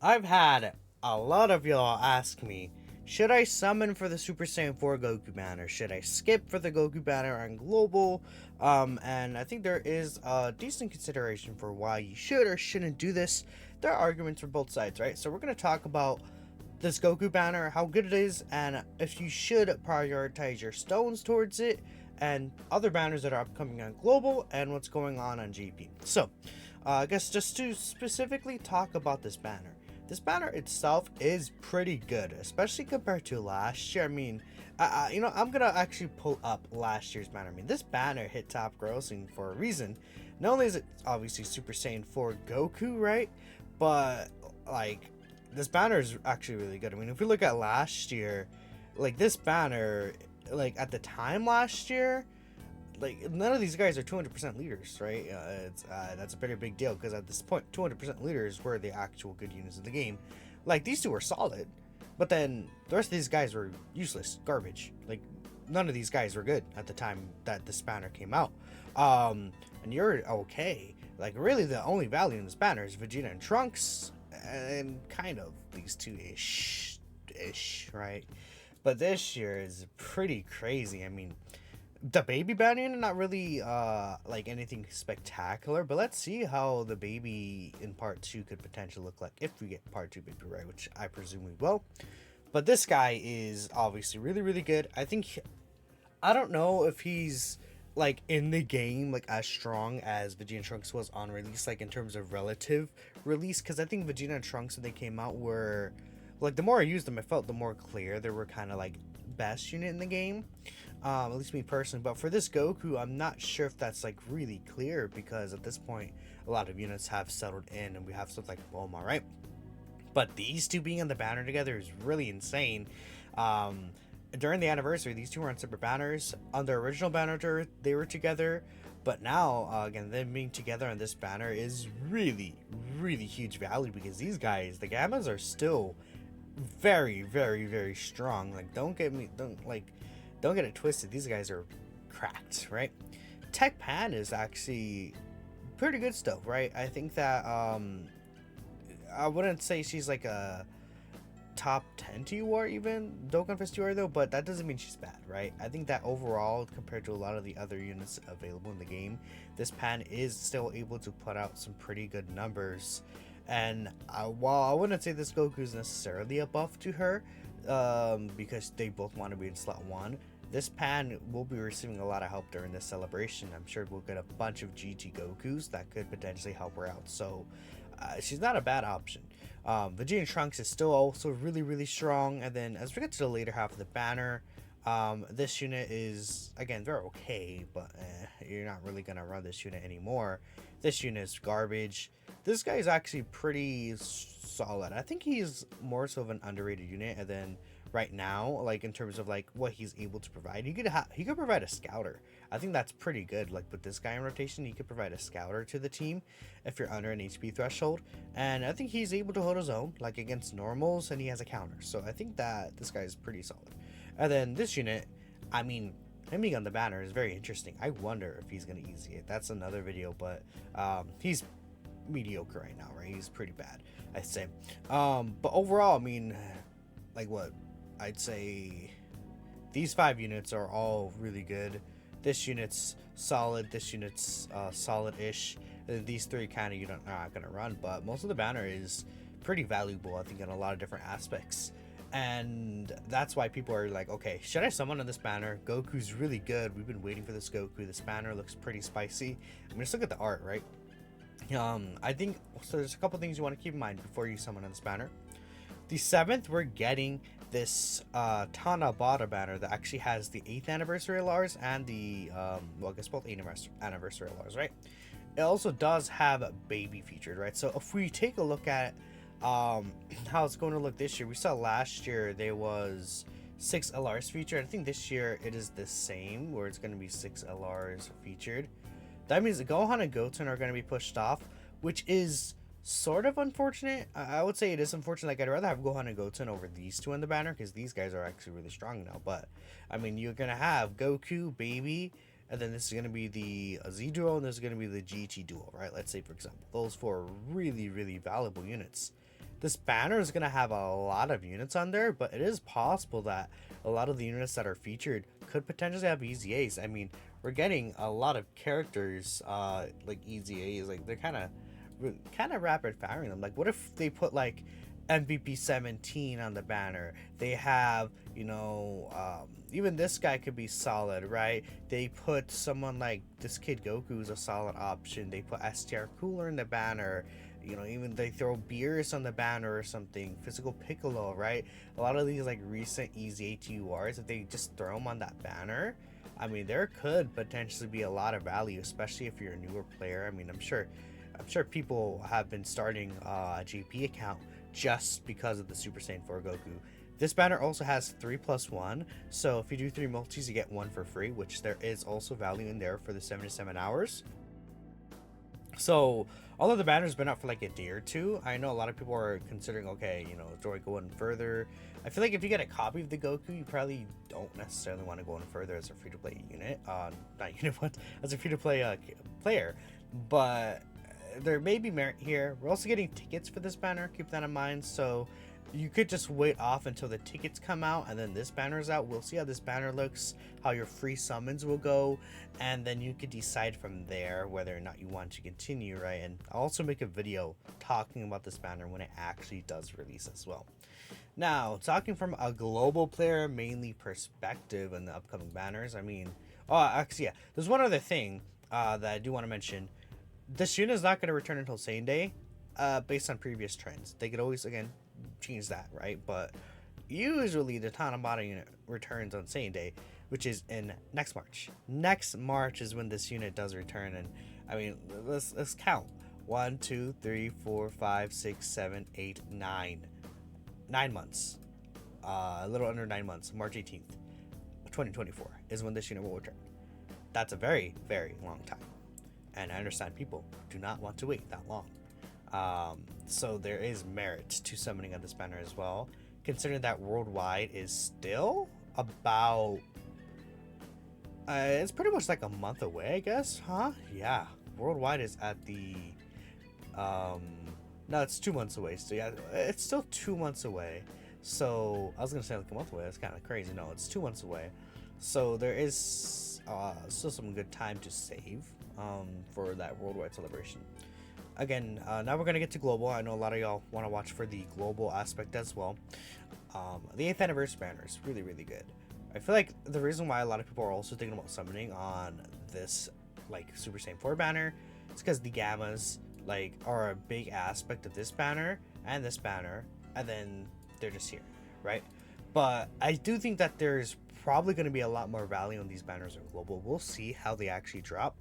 I've had a lot of y'all ask me, should I summon for the Super Saiyan 4 Goku banner? Should I skip for the Goku banner on Global? And I think there is a decent consideration for why you should or shouldn't do this. There are arguments for both sides, right? So we're going to talk about this Goku banner, how good it is, and if you should prioritize your stones towards it, and other banners that are upcoming on Global, and what's going on GP. So, I guess just to specifically talk about this banner itself is pretty good, especially compared to last year. I mean, I'm gonna actually pull up last year's banner. I mean, this banner hit top grossing for a reason. Not only is it obviously Super Saiyan 4 Goku, right? But like, this banner is actually really good. I mean, if we look at last year, like this banner, like at the time last year, like none of these guys are 200% leaders, right? That's a pretty big deal because at this point, 200% leaders were the actual good units of the game. Like these two were solid, but then the rest of these guys were useless, garbage. Like none of these guys were good at the time that this banner came out. And you're okay. Like really, the only value in this banner is Vegeta and Trunks, and kind of these two ish, right? But this year is pretty crazy. I mean, the baby banner not really like anything spectacular, but let's see how the baby in part 2 could potentially look like if we get part 2 baby, right, which I presume we will. But this guy is obviously really good. I don't know if he's like in the game like as strong as Vegeta and Trunks was on release, like in terms of relative release, because I think Vegeta and Trunks when they came out were like, the more I used them, I felt the more clear they were kind of like best unit in the game, at least me personally. But for this Goku, I'm not sure if that's like really clear, because at this point a lot of units have settled in and we have stuff like Bulma, right? But these two being on the banner together is really insane. um During the anniversary, these two were on separate banners. On their original banner, they were together, but now again, them being together on this banner is really huge value, because these guys, the gammas, are still very strong. Like, don't get it twisted, these guys are cracked, right? Tech Pan is actually pretty good still, right? I think that I wouldn't say she's like a top 10 TUR, even Dokkan Fist TUR though, but that doesn't mean she's bad, right? I think that overall, compared to a lot of the other units available in the game, this pan is still able to put out some pretty good numbers. And while I wouldn't say this Goku is necessarily a buff to her, because they both want to be in slot 1, this pan will be receiving a lot of help during this celebration. I'm sure we'll get a bunch of GT Gokus that could potentially help her out. So she's not a bad option. Vegeta Trunks is still also really strong. And then as we get to the later half of the banner, this unit is, again, they're okay, but you're not really gonna run this unit anymore. This unit is garbage. This guy is actually pretty solid. I think he's more so of an underrated unit. And then right now, like in terms of like what he's able to provide, he could provide a scouter. I think that's pretty good. Like with this guy in rotation, he could provide a scouter to the team if you're under an HP threshold. And I think he's able to hold his own, like against normals, and he has a counter. So I think that this guy is pretty solid. And then this unit, I mean, him being on the banner is very interesting. I wonder if he's gonna easy it. That's another video, but he's mediocre right now, right? He's pretty bad, I'd say. But overall, I mean, like what I'd say, these 5 units are all really good. This unit's solid. This unit's solid-ish. And these 3 kind of you're not gonna run, but most of the banner is pretty valuable, I think, in a lot of different aspects. And that's why people are like, okay, should I summon on this banner? Goku's really good. We've been waiting for this Goku. This banner looks pretty spicy. I mean, just look at the art, right? I think so. There's a couple things you want to keep in mind before you summon on this banner. The 7th, we're getting this Tanabata banner that actually has the 8th anniversary LRs and the well, I guess both 8th anniversary LRs, right? It also does have a baby featured, right? So if we take a look at how it's going to look this year, we saw last year there was 6 LRs featured. I think this year it is the same, where it's going to be 6 LRs featured. That means Gohan and Goten are going to be pushed off, which is sort of unfortunate. I would say it is unfortunate. Like, I'd rather have Gohan and Goten over these two in the banner, because these guys are actually really strong now. But I mean, you're gonna have Goku, Baby, and then this is gonna be the Z duo, and this is gonna be the GT duo, right? Let's say, for example, those 4 are really valuable units. this banner is going to have a lot of units on there, but it is possible that a lot of the units that are featured could potentially have easy A's. I mean, we're getting a lot of characters like easy A's, like they're kind of rapid firing them. Like, what if they put like MVP 17 on the banner? They have, even this guy could be solid, right? They put someone like this kid Goku is a solid option. They put STR Cooler in the banner. Even they throw Beerus on the banner or something. Physical Piccolo, right? A lot of these like recent easy ATURs, if they just throw them on that banner, I mean, there could potentially be a lot of value, especially if you're a newer player. I mean, I'm sure people have been starting a GP account just because of the Super Saiyan 4 Goku. This banner also has 3+1, so if you do 3 multis, you get 1 for free, which there is also value in there for the 77 hours. So, although the banner's been out for like a day or two, I know a lot of people are considering, okay, do I go in further? I feel like if you get a copy of the Goku, you probably don't necessarily want to go in further as a free-to-play unit. Not unit, what? As a free-to-play player. But there may be merit here. We're also getting tickets for this banner, keep that in mind. So you could just wait off until the tickets come out and then this banner is out. We'll see how this banner looks, how your free summons will go, and then you could decide from there whether or not you want to continue, right? And I'll also make a video talking about this banner when it actually does release as well. Now, talking from a global player mainly perspective in the upcoming banners, I mean, actually, yeah, there's one other thing that I do want to mention. This unit is not going to return until Saiyan Day, based on previous trends. They could always, again, change that, right? But usually the tanabata unit returns on Saiyan Day, which is in next March. Next March is when this unit does return, and I mean, let's count. 1, 2, 3, 4, 5, 6, 7, 8, 9. 9 months. A little under 9 months. March 18th, 2024 is when this unit will return. That's a very, very long time. And I understand people do not want to wait that long. So there is merit to summoning on this banner as well, considering that worldwide is still about it's pretty much like a month away, I guess, huh? Yeah, worldwide is at the no, it's 2 months away. So yeah, it's still 2 months away. So I was gonna say like a month away. That's kind of crazy. No, it's 2 months away. So there is still some good time to save for that worldwide celebration. Again, now we're gonna get to global. I know a lot of y'all want to watch for the global aspect as well. The 8th anniversary banner is really, really good. I feel like the reason why a lot of people are also thinking about summoning on this like Super Saiyan 4 banner is because the gammas like are a big aspect of this banner, and then they're just here, right? But I do think that there's probably going to be a lot more value on these banners in global. We'll see how they actually drop.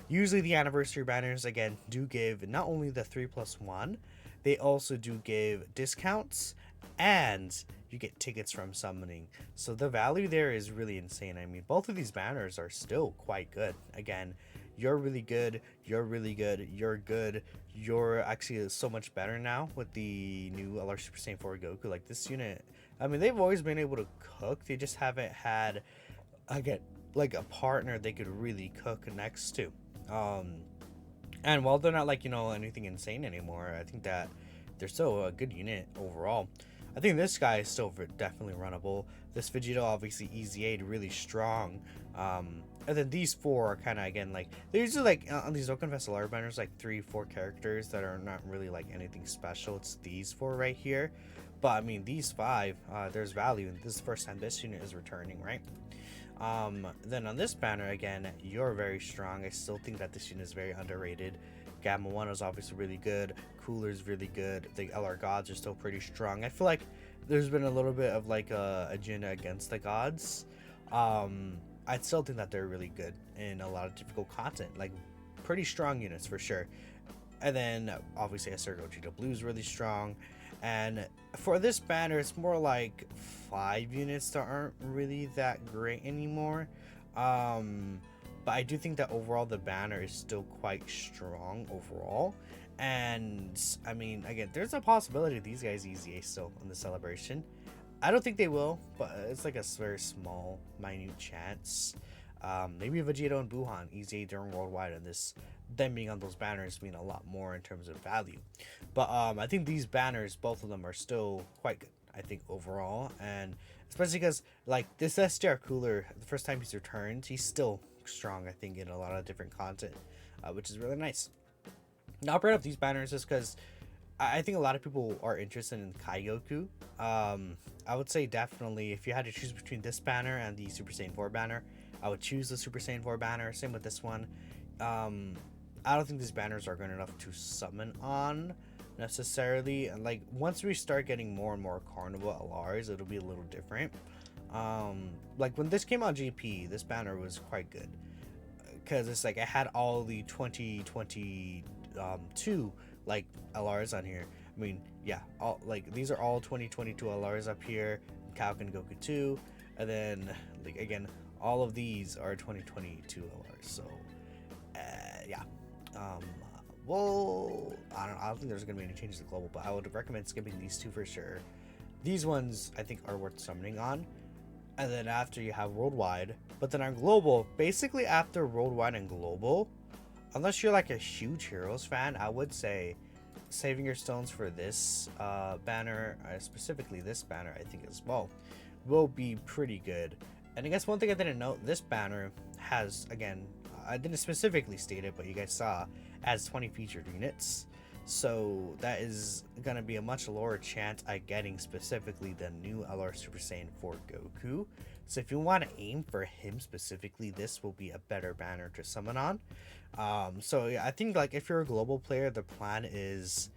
Usually the anniversary banners, again, do give not only the 3+1, they also do give discounts, and you get tickets from summoning. So the value there is really insane. I mean, both of these banners are still quite good. Again, you're really good, you're really good, you're good, you're actually so much better now with the new LR Super Saiyan 4 Goku. Like, this unit, I mean, they've always been able to cook, they just haven't had, again, like a partner they could really cook next to. And while they're not like, anything insane anymore, I think that they're still a good unit overall. I think this guy is still definitely runnable. This Vegeta, obviously easy 8, really strong. And then these 4 are kind of, again, like, they're usually like on these Dokkan LR banners, like 3-4 characters that are not really like anything special. It's these 4 right here. But I mean, these 5, there's value, and this is the first time this unit is returning, right? Then on this banner, again, you're very strong. I still think that this unit is very underrated. Gamma 1 is obviously really good. Cooler is really good. The LR gods are still pretty strong. I feel like there's been a little bit of like a agenda against the gods. I still think that they're really good in a lot of difficult content, like pretty strong units for sure. And then obviously SR Gogeta Blue is really strong. And for this banner, it's more like 5 units that aren't really that great anymore. But I do think that overall the banner is still quite strong overall. And I mean, again, there's a possibility these guys easy ace still on the celebration. I don't think they will, but it's like a very small, minute chance. Maybe Vegeta and Buhan easy during worldwide, and this them being on those banners mean a lot more in terms of value. But I think these banners, both of them, are still quite good, I think, overall, and especially because like this SDR cooler, the first time he's returned, he's still strong, I think, in a lot of different content, which is really nice. Now, I brought up these banners just because I think a lot of people are interested in Kaigoku. I would say definitely if you had to choose between this banner and the Super Saiyan 4 banner, I would choose the Super Saiyan 4 banner. Same with this one. I don't think these banners are good enough to summon on necessarily. And like once we start getting more and more Carnival LRs, it'll be a little different. Like when this came on GP, this banner was quite good because it's like I had all the 2022 like LRs on here. I mean, yeah, all like these are all 2022 LRs up here. Kalkin Goku 2, and then like again, all of these are 2022 LRs. So yeah, um, well, I don't think there's gonna be any changes to global, but I would recommend skipping these two for sure. These ones I think are worth summoning on, and then after you have worldwide, but then on global, basically after worldwide and global, unless you're like a huge Heroes fan, I would say saving your stones for this banner, specifically this banner, I think as well, will be pretty good. And I guess one thing I didn't note, this banner has, again, I didn't specifically state it, but you guys saw, has 20 featured units. So that is going to be a much lower chance at getting specifically the new LR Super Saiyan 4 Goku. So if you want to aim for him specifically, this will be a better banner to summon on. So yeah, I think like if you're a global player, the plan is,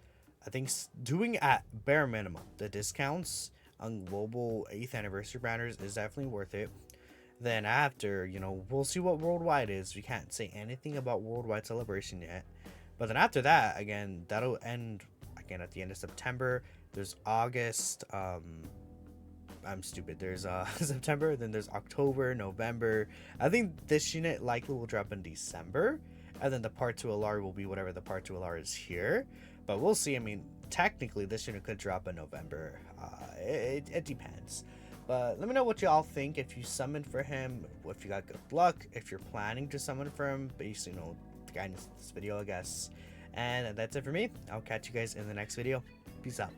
I think, doing at bare minimum the discounts on global 8th anniversary banners is definitely worth it. Then after, you know, we'll see what worldwide is. We can't say anything about worldwide celebration yet. But then after that, again, that'll end again at the end of September. There's August. I'm stupid. There's September. Then there's October, November. I think this unit likely will drop in December, and then the Part 2 LR will be whatever the Part 2 LR is here. But we'll see. I mean, technically, this unit could drop in November. It depends. But let me know what y'all think. If you summoned for him, if you got good luck, if you're planning to summon for him, based, you know, the guidance of this video, I guess. And that's it for me. I'll catch you guys in the next video. Peace out.